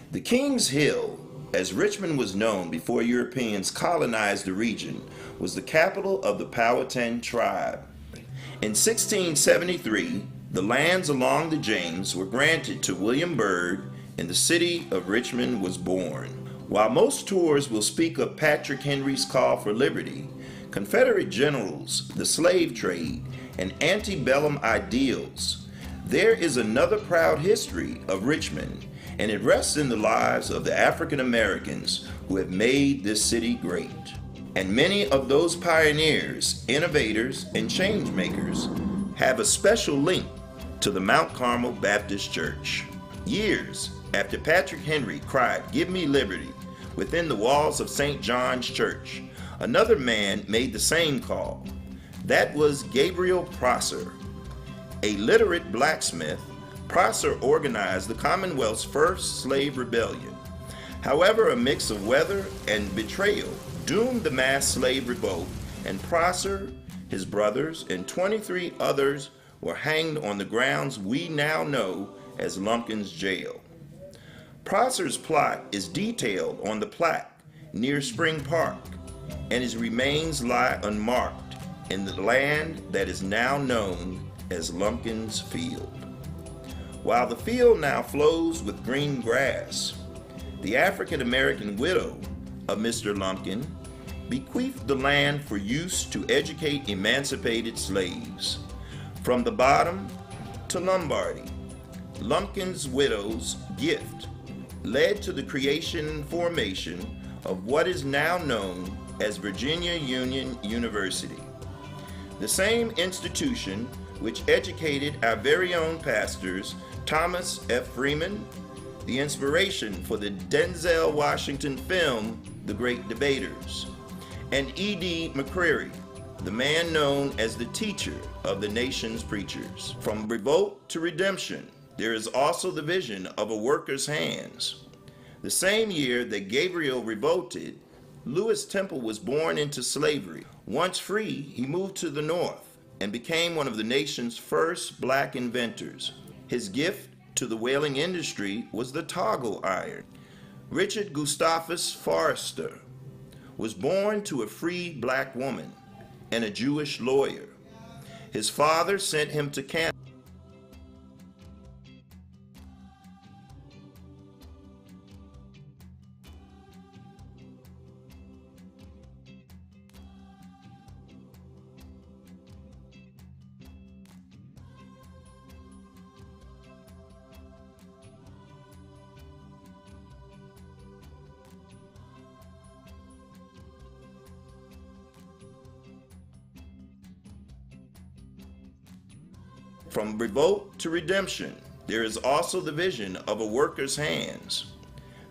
The King's Hill, as Richmond was known before Europeans colonized the region, was the capital of the Powhatan tribe. In 1673, the lands along the James were granted to William Byrd, and the city of Richmond was born. While most tours will speak of Patrick Henry's call for liberty, Confederate generals, the slave trade, and antebellum ideals, there is another proud history of Richmond, and it rests in the lives of the African Americans who have made this city great. And many of those pioneers, innovators, and change makers have a special link to the Mount Carmel Baptist Church. Years after Patrick Henry cried, "Give me liberty," within the walls of St. John's Church, another man made the same call. That was Gabriel Prosser. A literate blacksmith, Prosser organized the Commonwealth's first slave rebellion. However, a mix of weather and betrayal doomed the mass slave revolt, and Prosser, his brothers, and 23 others were hanged on the grounds we now know as Lumpkin's Jail. Prosser's plot is detailed on the plaque near Spring Park, and his remains lie unmarked in the land that is now known as Lumpkin's Field. While the field now flows with green grass, the African American widow of Mr. Lumpkin bequeathed the land for use to educate emancipated slaves. From the bottom to Lombardy, Lumpkin's widow's gift led to the creation and formation of what is now known as Virginia Union University. The same institution which educated our very own pastors, Thomas F. Freeman, the inspiration for the Denzel Washington film, The Great Debaters, and E.D. McCreary, the man known as the teacher of the nation's preachers. From revolt to redemption, there is also the vision of a worker's hands. The same year that Gabriel revolted, Lewis Temple was born into slavery. Once free, he moved to the North and became one of the nation's first black inventors. His gift to the whaling industry was the toggle iron. Richard Gustavus Forrester was born to a free black woman and a Jewish lawyer. His father sent him to Canada. From revolt to redemption, there is also the vision of a worker's hands.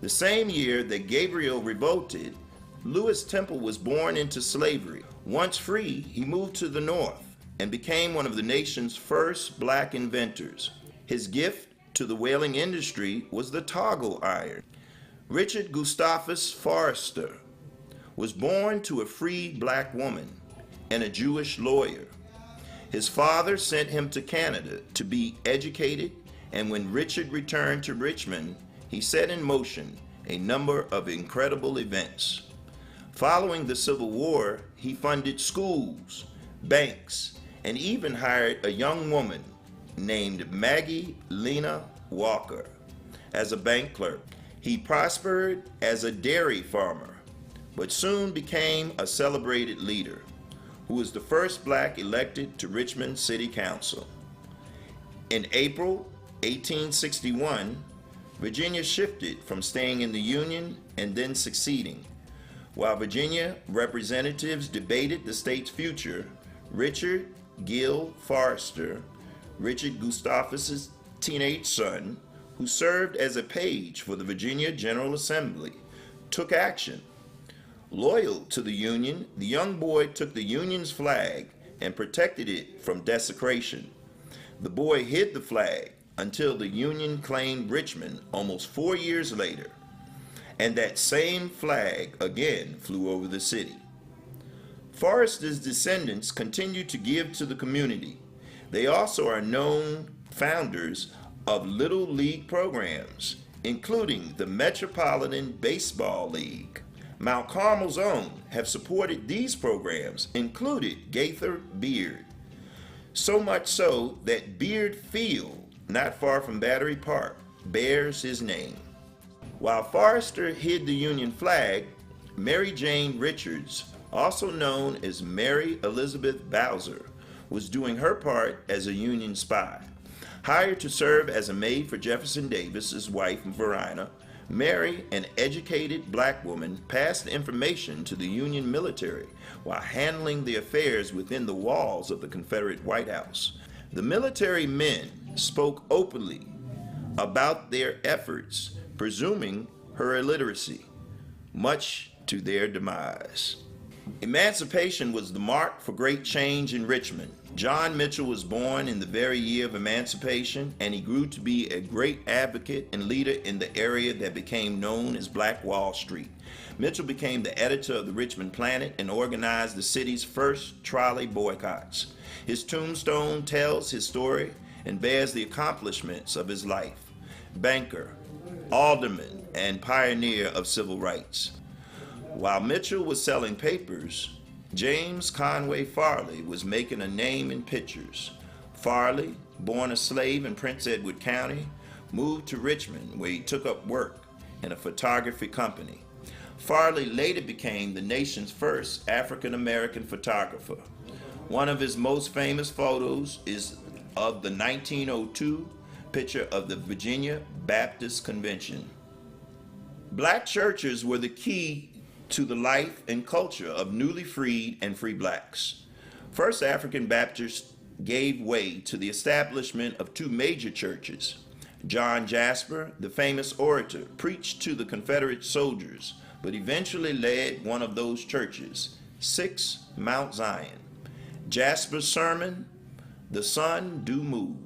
The same year that Gabriel revolted, Lewis Temple was born into slavery. Once free, he moved to the North and became one of the nation's first black inventors. His gift to the whaling industry was the toggle iron. Richard Gustavus Forrester was born to a free black woman and a Jewish lawyer. His father sent him to Canada to be educated, and when Richard returned to Richmond, he set in motion a number of incredible events. Following the Civil War, he funded schools, banks, and even hired a young woman named Maggie Lena Walker as a bank clerk. He prospered as a dairy farmer, but soon became a celebrated leader, who was the first black elected to Richmond City Council. In April 1861, Virginia shifted from staying in the Union and then seceding. While Virginia representatives debated the state's future, Richard Gill Forrester, Richard Gustavus's teenage son, who served as a page for the Virginia General Assembly, took action. Loyal to the Union, the young boy took the Union's flag and protected it from desecration. The boy hid the flag until the Union claimed Richmond almost 4 years later, and that same flag again flew over the city. Forrester's descendants continue to give to the community. They also are known founders of Little League programs including the Metropolitan Baseball League. Mount Carmel's own have supported these programs, included Gaither Beard. So much so that Beard Field, not far from Battery Park, bears his name. While Forrester hid the Union flag, Mary Jane Richards, also known as Mary Elizabeth Bowser, was doing her part as a Union spy. Hired to serve as a maid for Jefferson Davis's wife, Verina, Mary, an educated black woman, passed information to the Union military while handling the affairs within the walls of the Confederate White House. The military men spoke openly about their efforts, presuming her illiteracy, much to their demise. Emancipation was the mark for great change in Richmond. John Mitchell was born in the very year of emancipation, and he grew to be a great advocate and leader in the area that became known as Black Wall Street. Mitchell became the editor of the Richmond Planet and organized the city's first trolley boycotts. His tombstone tells his story and bears the accomplishments of his life. Banker, alderman, and pioneer of civil rights. While Mitchell was selling papers, James Conway Farley was making a name in pictures. Farley, born a slave in Prince Edward County, moved to Richmond where he took up work in a photography company. Farley later became the nation's first African-American photographer. One of his most famous photos is of the 1902 picture of the Virginia Baptist Convention. Black churches were the key to the life and culture of newly freed and free blacks. First African Baptists gave way to the establishment of two major churches. John Jasper, the famous orator, preached to the Confederate soldiers, but eventually led one of those churches, 6 Mount Zion. Jasper's sermon, "The Sun Do Move,"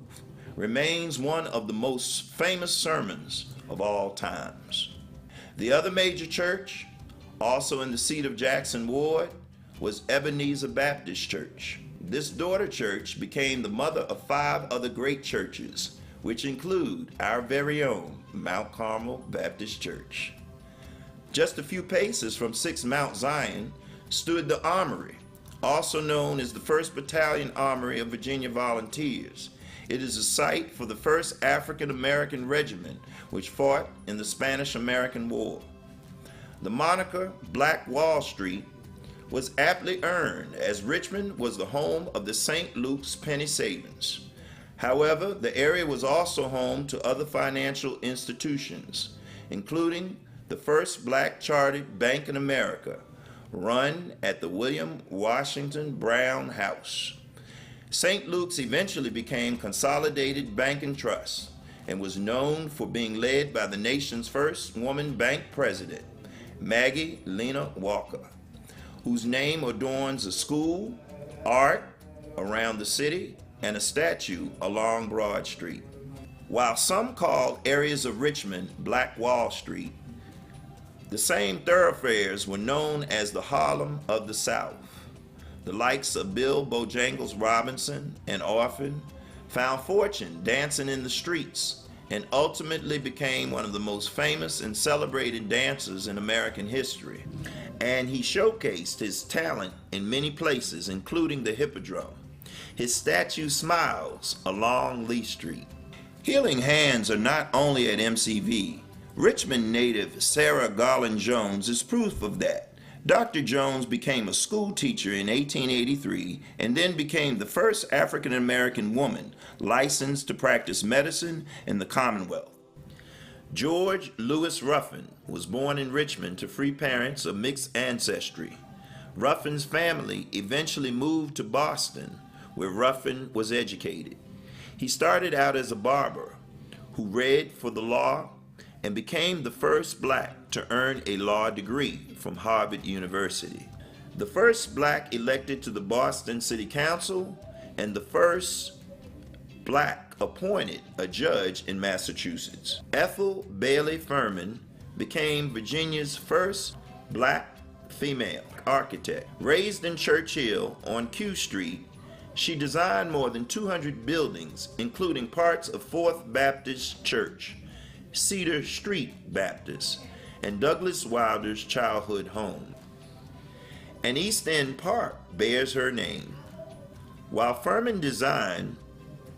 remains one of the most famous sermons of all times. The other major church, also in the seat of Jackson Ward, was Ebenezer Baptist Church. This daughter church became the mother of 5 other great churches, which include our very own Mount Carmel Baptist Church. Just a few paces from 6 Mount Zion stood the Armory, also known as the 1st Battalion Armory of Virginia Volunteers. It is a site for the 1st African American Regiment, which fought in the Spanish-American War. The moniker Black Wall Street was aptly earned, as Richmond was the home of the St. Luke's penny savings. However, the area was also home to other financial institutions, including the first black chartered bank in America, run at the William Washington Brown House. St. Luke's eventually became Consolidated Bank and Trust and was known for being led by the nation's first woman bank president, Maggie Lena Walker, whose name adorns a school, art around the city, and a statue along Broad Street. While some call areas of Richmond Black Wall Street, the same thoroughfares were known as the Harlem of the South. The likes of Bill Bojangles Robinson and Orphan found fortune dancing in the streets and ultimately became one of the most famous and celebrated dancers in American history. And he showcased his talent in many places, including the Hippodrome. His statue smiles along Lee Street. Healing hands are not only at MCV. Richmond native Sarah Garland Jones is proof of that. Dr. Jones became a school teacher in 1883 and then became the first African American woman licensed to practice medicine in the Commonwealth. George Lewis Ruffin was born in Richmond to free parents of mixed ancestry. Ruffin's family eventually moved to Boston, where Ruffin was educated. He started out as a barber who read for the law and became the first black to earn a law degree from Harvard University, the first black elected to the Boston City Council, and the first black appointed a judge in Massachusetts. Ethel Bailey Furman became Virginia's first black female architect. Raised in Churchill on Q Street, she designed more than 200 buildings, including parts of 4th Baptist Church, Cedar Street Baptist, and Douglas Wilder's childhood home. An East End park bears her name. While Furman designed,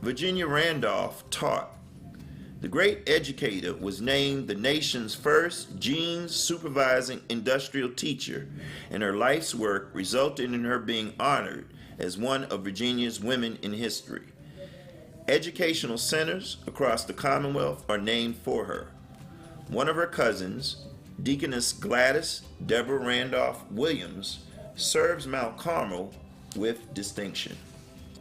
Virginia Randolph taught. The great educator was named the nation's first jeans supervising industrial teacher, and her life's work resulted in her being honored as one of Virginia's women in history. Educational centers across the Commonwealth are named for her. One of her cousins, Deaconess Gladys Deborah Randolph Williams, serves Mount Carmel with distinction.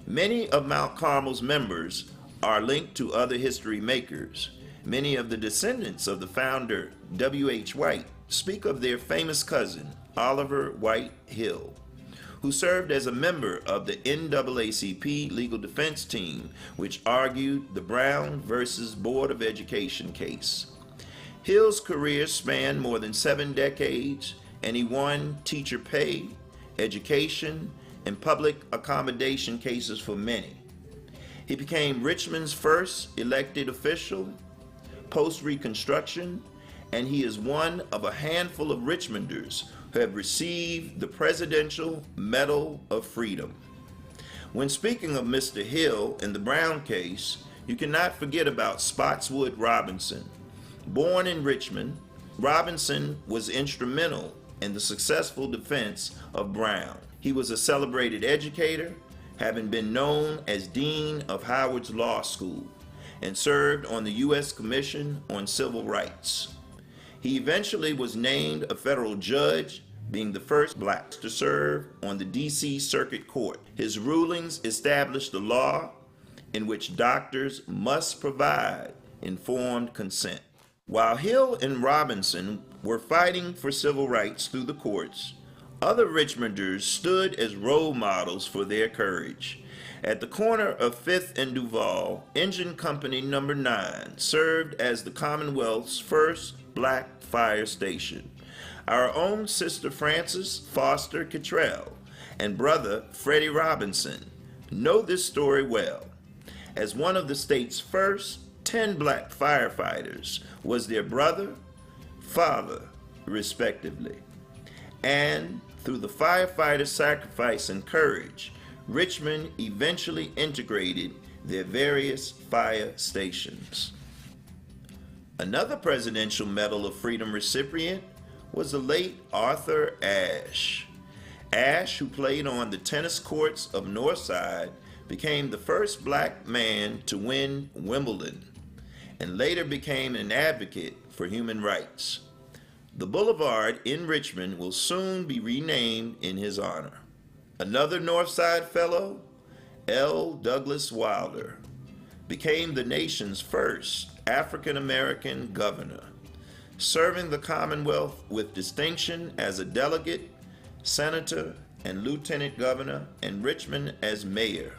Many of Mount Carmel's members are linked to other history makers. Many of the descendants of the founder, W.H. White, speak of their famous cousin, Oliver White Hill, who served as a member of the NAACP legal defense team, which argued the Brown versus Board of Education case. Hill's career spanned more than 7 decades, and he won teacher pay, education, and public accommodation cases for many. He became Richmond's first elected official post-Reconstruction, and he is one of a handful of Richmonders who have received the Presidential Medal of Freedom. When speaking of Mr. Hill in the Brown case, you cannot forget about Spotswood Robinson. Born in Richmond, Robinson was instrumental in the successful defense of Brown. He was a celebrated educator, having been known as Dean of Howard's Law School, and served on the U.S. Commission on Civil Rights. He eventually was named a federal judge, being the first black to serve on the D.C. Circuit Court. His rulings established a law in which doctors must provide informed consent. While Hill and Robinson were fighting for civil rights through the courts, other Richmonders stood as role models for their courage. At the corner of 5th and Duval, Engine Company No. 9 served as the Commonwealth's first black fire station. Our own Sister Frances Foster Cottrell and brother Freddie Robinson know this story well. As one of the state's first 10 black firefighters was their brother, father, respectively. And through the firefighters' sacrifice and courage, Richmond eventually integrated their various fire stations. Another Presidential Medal of Freedom recipient was the late Arthur Ashe. Ashe, who played on the tennis courts of Northside, became the first black man to win Wimbledon, and later became an advocate for human rights. The boulevard in Richmond will soon be renamed in his honor. Another Northside fellow, L. Douglas Wilder, became the nation's first African-American governor, serving the Commonwealth with distinction as a delegate, senator, and lieutenant governor, and Richmond as mayor.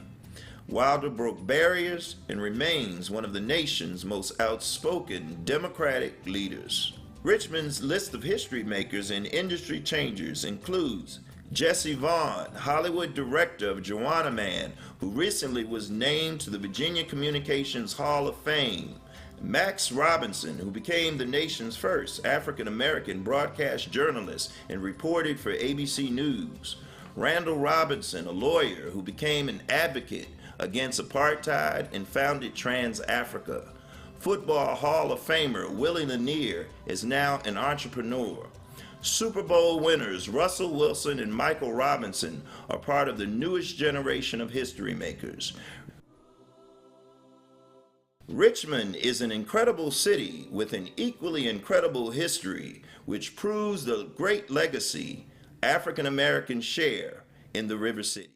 Wilder broke barriers and remains one of the nation's most outspoken Democratic leaders. Richmond's list of history makers and industry changers includes Jesse Vaughn, Hollywood director of Joanna Man, who recently was named to the Virginia Communications Hall of Fame; Max Robinson, who became the nation's first African-American broadcast journalist and reported for ABC News; Randall Robinson, a lawyer who became an advocate against apartheid and founded Trans Africa; Football Hall of Famer Willie Lanier is now an entrepreneur. Super Bowl winners Russell Wilson and Michael Robinson are part of the newest generation of history makers. Richmond is an incredible city with an equally incredible history, which proves the great legacy African Americans share in the River City.